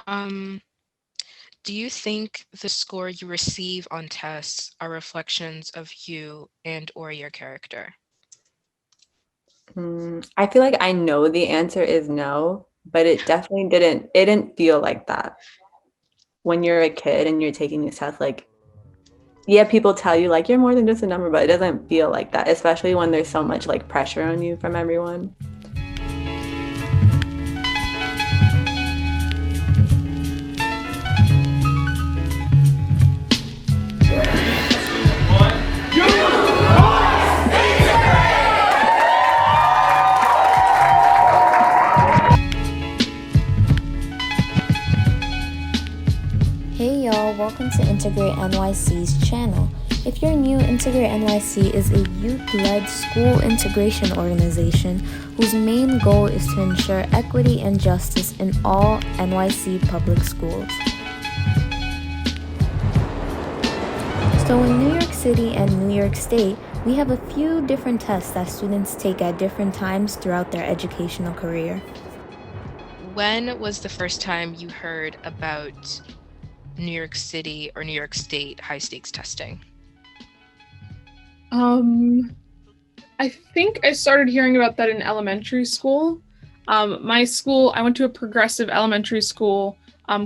Um, do you think the score you receive on tests are reflections of you and or your character? I feel like I know the answer is no, but it didn't feel like that. When you're a kid and you're taking these tests, like, yeah, people tell you like you're more than just a number, but it doesn't feel like that, especially when there's so much like pressure on you from everyone. Hey y'all, welcome to Integrate NYC's channel. If you're new, Integrate NYC is a youth-led school integration organization whose main goal is to ensure equity and justice in all NYC public schools. So in New York City and New York State, we have a few different tests that students take at different times throughout their educational career. When was the first time you heard about New York City or New York State high stakes testing? I think I started hearing about that in elementary school. My school, I went to a progressive elementary school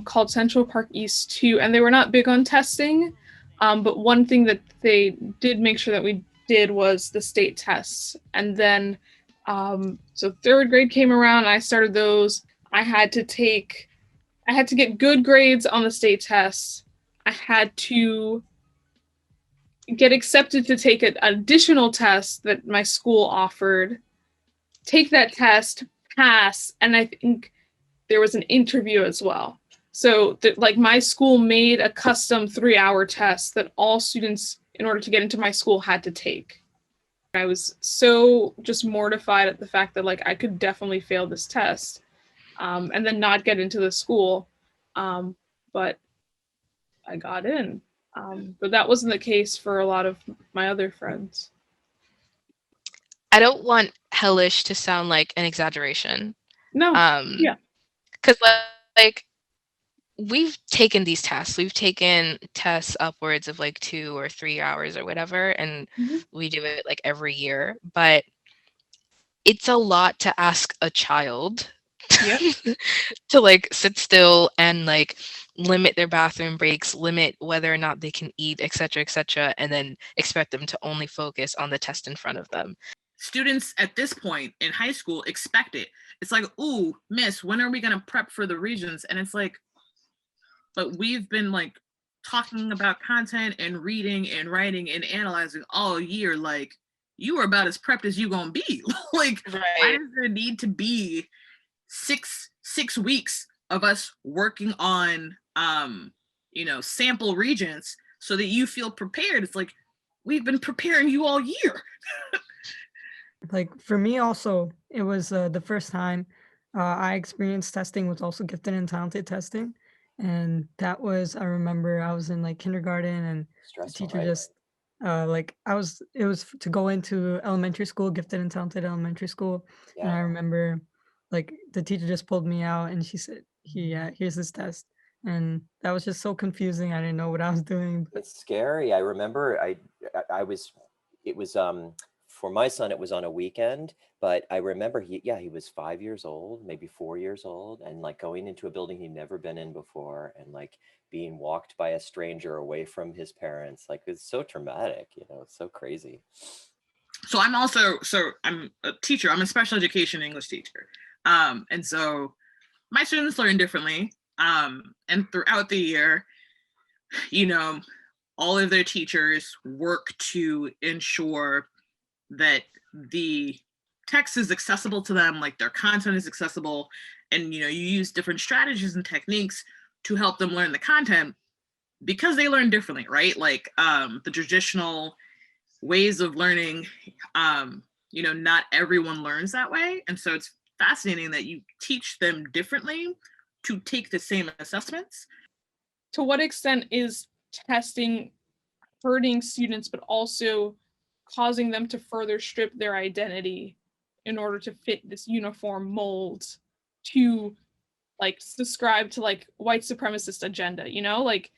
called Central Park East 2, and they were not big on testing. But one thing that they did make sure that we did was the state tests. And then, so third grade came around, and I started those. I had to get good grades on the state tests. I had to get accepted to take an additional test that my school offered, take that test, pass, and I think there was an interview as well. So like my school made a custom 3-hour test that all students in order to get into my school had to take. I was so just mortified at the fact that like I could definitely fail this test and then not get into the school. But I got in. But that wasn't the case for a lot of my other friends. I don't want hellish to sound like an exaggeration. No, yeah. Because like we've taken these tests. We've taken tests upwards of like 2 or 3 hours or whatever, and we do it like every year. But it's a lot to ask a child to like sit still and like limit their bathroom breaks, limit whether or not they can eat, etc., and then expect them to only focus on the test in front of them. Students at this point in high school expect it. It's like, ooh, miss, when are we going to prep for the regions? And it's like, but we've been like talking about content and reading and writing and analyzing all year. Like, you are about as prepped as you gonna be. Like, why does there need to be six weeks of us working on sample regions so that you feel prepared? It's like, we've been preparing you all year. Like for me also, it was the first time I experienced testing was also gifted and talented testing. And that was, I remember I was in like kindergarten and the teacher right? just it was to go into elementary school, gifted and talented elementary school. Yeah. And I remember like the teacher just pulled me out and she said, here's this test. And that was just so confusing. I didn't know what I was doing. It's scary. I remember it was for my son, it was on a weekend, but I remember he was 5 years old, maybe 4 years old, and like going into a building he'd never been in before and like being walked by a stranger away from his parents. Like it's so traumatic, it's so crazy. So I'm a teacher. I'm a special education English teacher. And so my students learn differently. And throughout the year, all of their teachers work to ensure that the text is accessible to them, like their content is accessible, and you use different strategies and techniques to help them learn the content because they learn differently, right? Like the traditional ways of learning, not everyone learns that way. And so it's fascinating that you teach them differently to take the same assessments. To what extent is testing hurting students, but also causing them to further strip their identity in order to fit this uniform mold to like subscribe to like white supremacist agenda, you know, like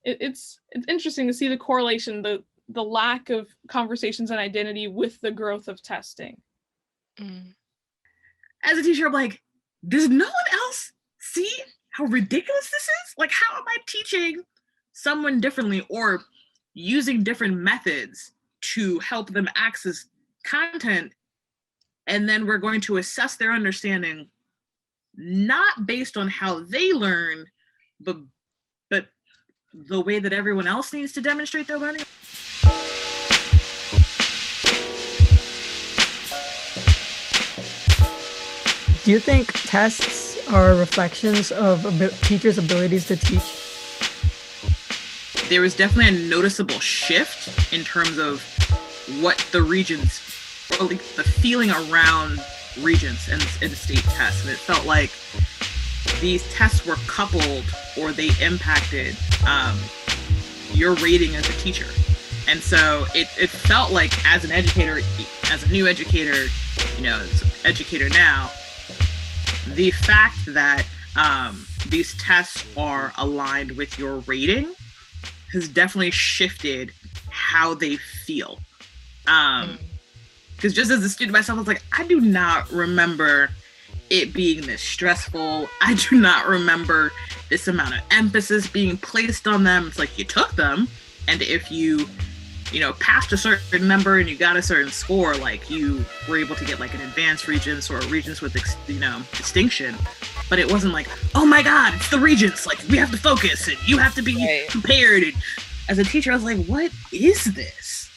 it's interesting to see the correlation, the lack of conversations on identity with the growth of testing. As a teacher, I'm like, does no one else see how ridiculous this is? Like, how am I teaching someone differently or using different methods to help them access content? And then we're going to assess their understanding not based on how they learn, but the way that everyone else needs to demonstrate their learning. Do you think tests are reflections of teachers' abilities to teach? There was definitely a noticeable shift in terms of what the regions, or like the feeling around regions and state tests. And it felt like these tests were coupled or they impacted your rating as a teacher. And so it felt like as an educator, as a new educator, you know, as an educator now, the fact that these tests are aligned with your rating has definitely shifted how they feel. Because just as a student myself, I was like, I do not remember it being this stressful. I do not remember this amount of emphasis being placed on them. It's like you took them, and if you passed a certain number and you got a certain score, like you were able to get like an advanced regents or regents with distinction. But it wasn't like, oh my God, it's the regents, like we have to focus and you have to be prepared. And as a teacher, I was like, what is this?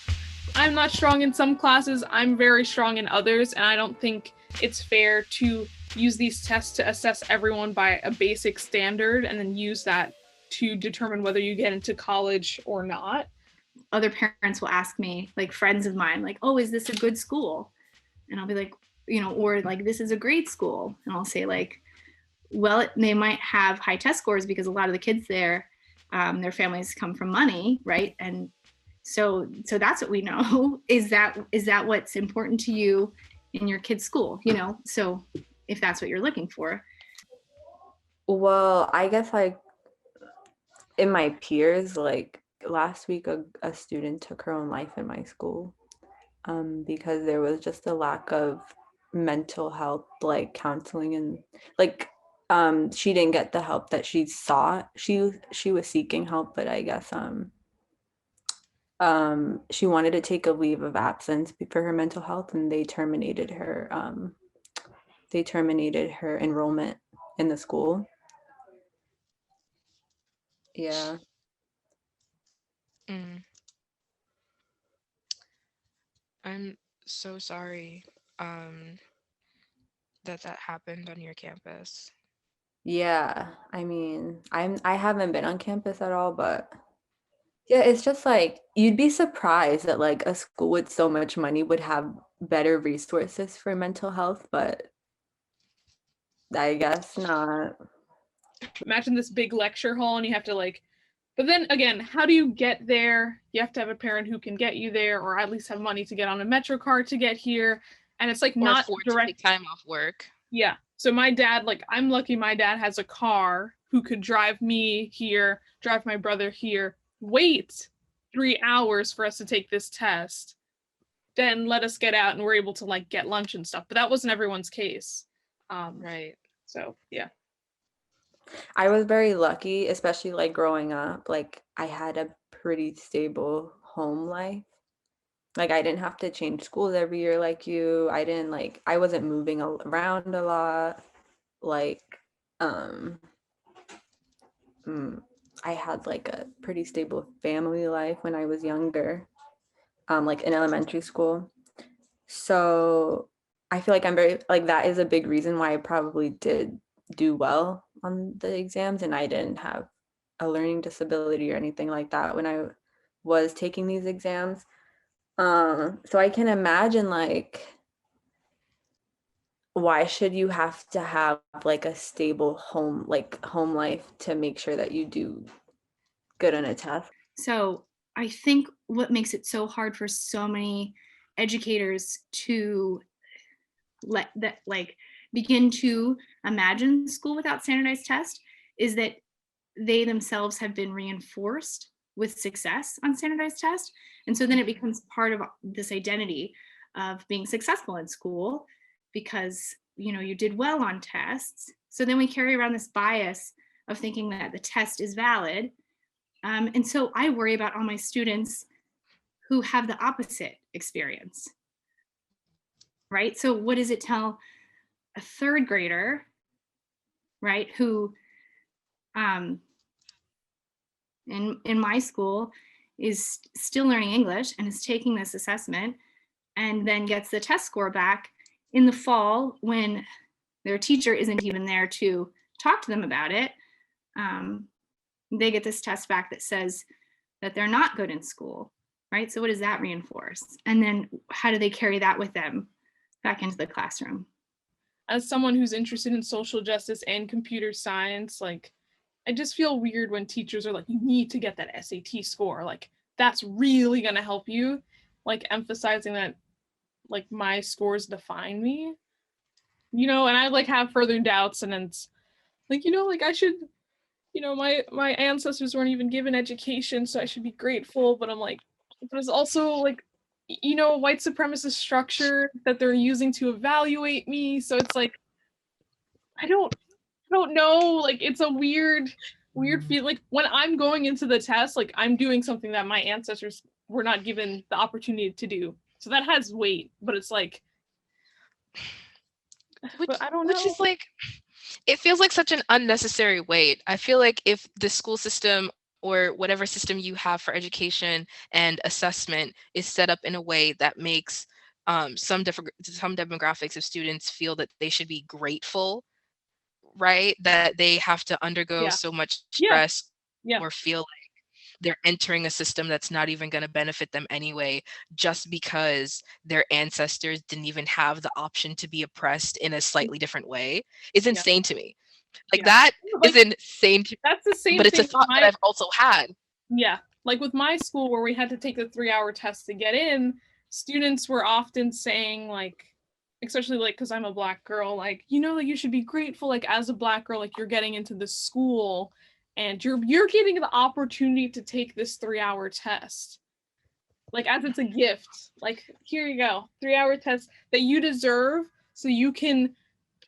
I'm not strong in some classes, I'm very strong in others, and I don't think it's fair to use these tests to assess everyone by a basic standard and then use that to determine whether you get into college or not. Other parents will ask me, like friends of mine, like, oh, is this a good school? And I'll be like, or like, this is a great school. And I'll say like, well, they might have high test scores because a lot of the kids there, their families come from money, right? And so that's what we know. Is that what's important to you in your kid's school? So if that's what you're looking for. Well, I guess like in my peers, like last week a student took her own life in my school because there was just a lack of mental health, like counseling, and like she didn't get the help that she sought. She was seeking help, but I guess she wanted to take a leave of absence for her mental health, and they terminated her enrollment in the school. Yeah. I'm so sorry that happened on your campus. Yeah, I mean, I haven't been on campus at all, but yeah, it's just like you'd be surprised that like a school with so much money would have better resources for mental health, but I guess not. Imagine this big lecture hall and you have to like, but then again, how do you get there? You have to have a parent who can get you there, or at least have money to get on a Metro card to get here. And it's like or not direct time off work. Yeah. So my dad, like, I'm lucky my dad has a car who could drive me here, drive my brother here, wait 3 hours for us to take this test, then let us get out and we're able to like get lunch and stuff. But that wasn't everyone's case. Right. So yeah. I was very lucky, especially like growing up. Like I had a pretty stable home life. Like I didn't have to change schools every year like you. I wasn't moving around a lot. Like I had like a pretty stable family life when I was younger, like in elementary school. So I feel like I'm very, like that is a big reason why I probably did do well on the exams, and I didn't have a learning disability or anything like that when I was taking these exams. So I can imagine like, why should you have to have like a stable home life to make sure that you do good on a test? So I think what makes it so hard for so many educators to let that, like, begin to imagine school without standardized tests is that they themselves have been reinforced with success on standardized tests. And so then it becomes part of this identity of being successful in school because, you know, you did well on tests. So then we carry around this bias of thinking that the test is valid. And so I worry about all my students who have the opposite experience, right? So what does it tell a third grader, right, who in my school is still learning English and is taking this assessment and then gets the test score back in the fall when their teacher isn't even there to talk to them about it. They get this test back that says that they're not good in school, right? So what does that reinforce? And then how do they carry that with them back into the classroom? As someone who's interested in social justice and computer science, like, I just feel weird when teachers are like, you need to get that SAT score. Like, that's really gonna help you. Like, emphasizing that, like, my scores define me, you know, and I like have further doubts, and then it's like, you know, like I should, you know, my ancestors weren't even given education, so I should be grateful. But I'm like, but it's also like, you know, white supremacist structure that they're using to evaluate me. So it's like, I don't know, like it's a weird feel. Like when I'm going into the test, like I'm doing something that my ancestors were not given the opportunity to do. So that has weight, but it's like, but I don't know. Which is like, it feels like such an unnecessary weight. I feel like if the school system or whatever system you have for education and assessment is set up in a way that makes some demographics of students feel that they should be grateful, right? That they have to undergo so much stress or feel like they're entering a system that's not even going to benefit them anyway, just because their ancestors didn't even have the option to be oppressed in a slightly different way, is insane to me. Like that is insane to me. That's the same but it's thing a thought that I've also had. Yeah, like with my school where we had to take the 3-hour test to get in, students were often saying, like, especially like because I'm a Black girl, like, you know, like you should be grateful, like as a Black girl, like you're getting into this school and you're getting the opportunity to take this 3-hour test, like as it's a gift, like here you go, 3-hour test that you deserve so you can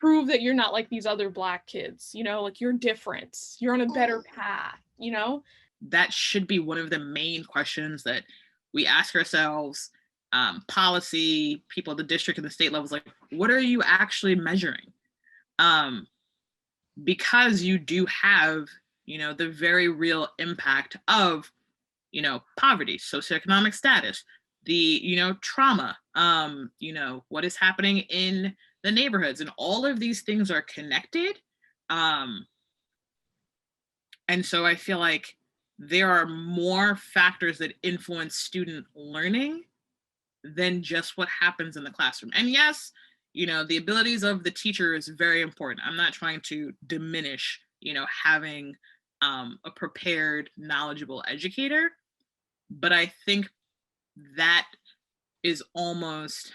prove that you're not like these other Black kids, you know, like you're different, you're on a better path, you know. That should be one of the main questions that we ask ourselves, policy, people at the district and the state levels, like, what are you actually measuring? Because you do have, you know, the very real impact of, you know, poverty, socioeconomic status, the, you know, trauma, you know, what is happening in the neighborhoods, and all of these things are connected. And so I feel like there are more factors that influence student learning than just what happens in the classroom. And yes, you know, the abilities of the teacher is very important. I'm not trying to diminish, you know, having a prepared, knowledgeable educator, but I think that is almost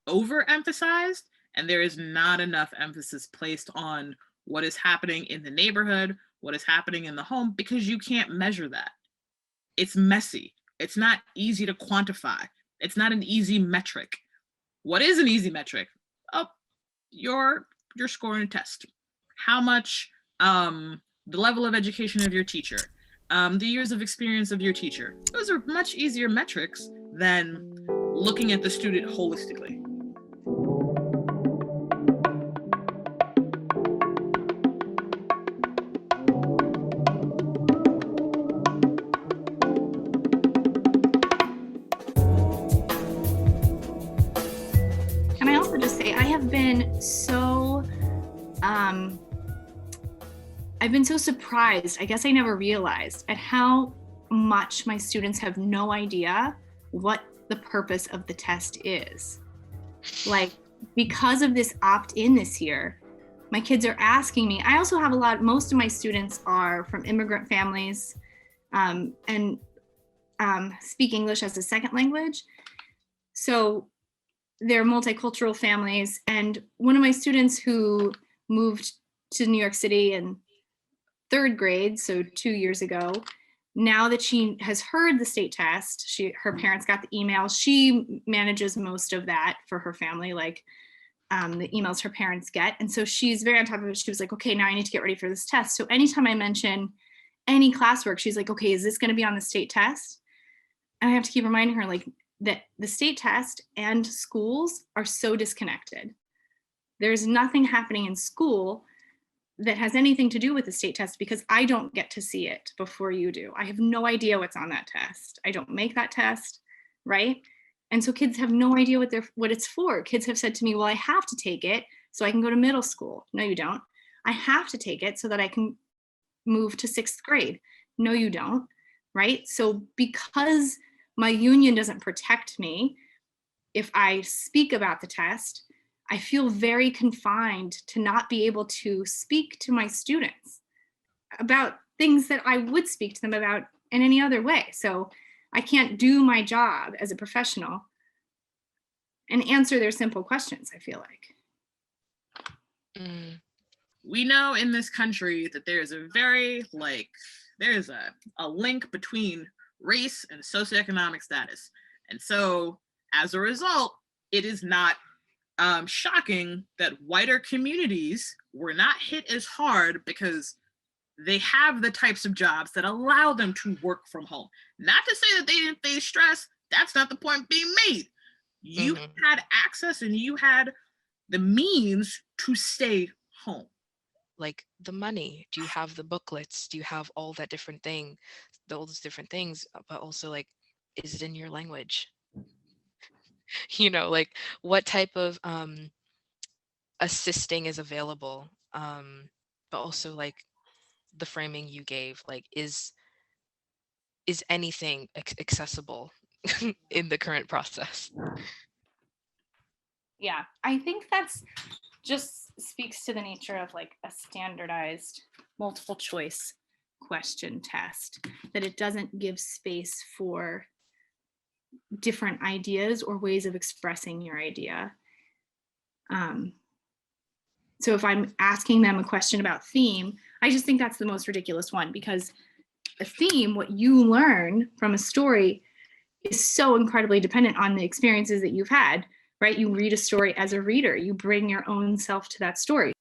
overemphasized, and there is not enough emphasis placed on what is happening in the neighborhood, what is happening in the home, because you can't measure that. It's messy. It's not easy to quantify. It's not an easy metric. What is an easy metric? Oh, your score in a test. How much, the level of education of your teacher, the years of experience of your teacher. Those are much easier metrics than looking at the student holistically. Can I also just say, I have been so, I've been so surprised, I guess I never realized, at how much my students have no idea what the purpose of the test is. Like, because of this opt-in this year, my kids are asking me, I also have most of my students are from immigrant families and speak English as a second language. So they're multicultural families. And one of my students who moved to New York City in 3rd grade, so 2 years ago, now that she has heard the state test, her parents got the email. She manages most of that for her family, like the emails her parents get. And so she's very on top of it. She was like, okay, now I need to get ready for this test. So anytime I mention any classwork, she's like, okay, is this going to be on the state test? And I have to keep reminding her like that the state test and schools are so disconnected. There's nothing happening in school that has anything to do with the state test because I don't get to see it before you do. I have no idea what's on that test. I don't make that test, right? And so kids have no idea what it's for. Kids have said to me, well, I have to take it so I can go to middle school. No, you don't. I have to take it so that I can move to 6th grade. No, you don't, right? So because my union doesn't protect me, if I speak about the test, I feel very confined to not be able to speak to my students about things that I would speak to them about in any other way. So I can't do my job as a professional and answer their simple questions, I feel like. We know in this country that there's a there's a link between race and socioeconomic status. And so as a result, it is not shocking that whiter communities were not hit as hard because they have the types of jobs that allow them to work from home. Not to say that they didn't face stress. That's not the point being made. You had access and you had the means to stay home. Like the money, do you have the booklets? Do you have all that different thing, all those different things? But also like, is it in your language? You know, like what type of assisting is available? But also like the framing you gave, like is anything accessible in the current process? Yeah, I think that's just speaks to the nature of like a standardized multiple choice question test, that it doesn't give space for different ideas or ways of expressing your idea. So if I'm asking them a question about theme, I just think that's the most ridiculous one, because a theme, what you learn from a story, is so incredibly dependent on the experiences that you've had, right? You read a story as a reader, you bring your own self to that story.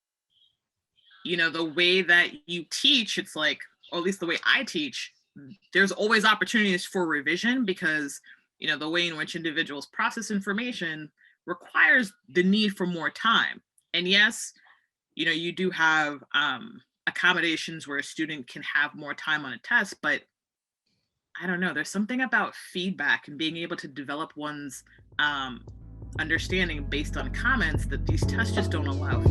You know, the way that you teach, it's like, or at least the way I teach, there's always opportunities for revision because, you know, the way in which individuals process information requires the need for more time. And yes, you know, you do have accommodations where a student can have more time on a test, but I don't know, there's something about feedback and being able to develop one's understanding based on comments that these tests just don't allow for.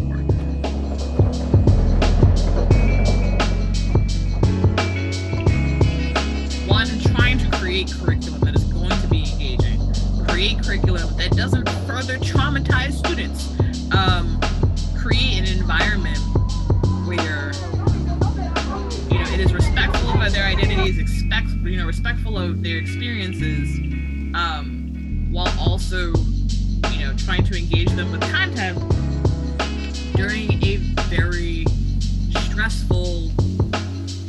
One, trying to create curriculum that is going to be engaging, create curriculum that doesn't further traumatize students, create an environment where, you know, it is respectful of their identities, respectful of their experiences, while also, you know, trying to engage them with content during a very stressful,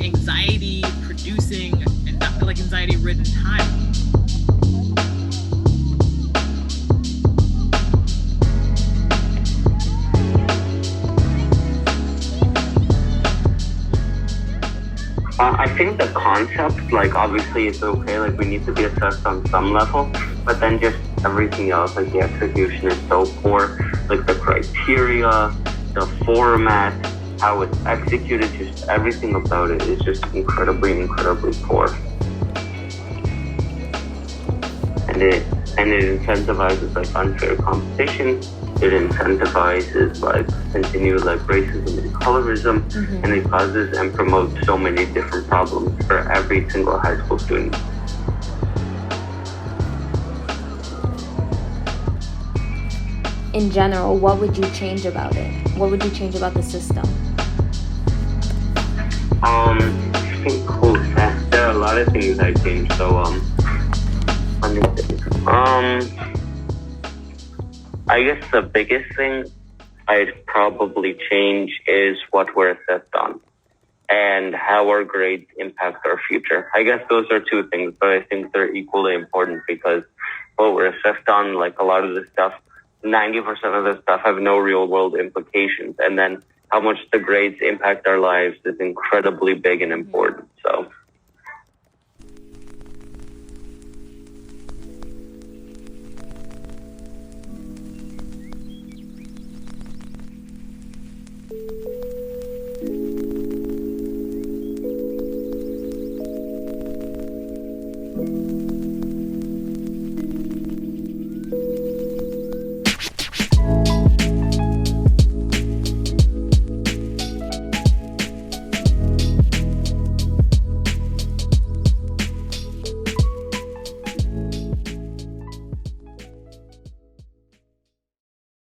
anxiety-producing, and not like anxiety-ridden time. I think the concept, like, obviously it's okay, like, we need to be assessed on some level, but then just everything else, like, the execution is so poor, like, the criteria, the format, how it's executed, just everything about it is just incredibly poor. And it incentivizes, like, unfair competition. It incentivizes like continued like racism and colorism, and it causes and promotes so many different problems for every single high school student. In general, what would you change about it? What would you change about the system? I think there are a lot of things I changed. So let me think. I guess the biggest thing I'd probably change is what we're assessed on and how our grades impact our future. I guess those are two things, but I think they're equally important because what we're assessed on, like a lot of the stuff, 90% of the stuff have no real world implications. And then how much the grades impact our lives is incredibly big and important. So. Thank you.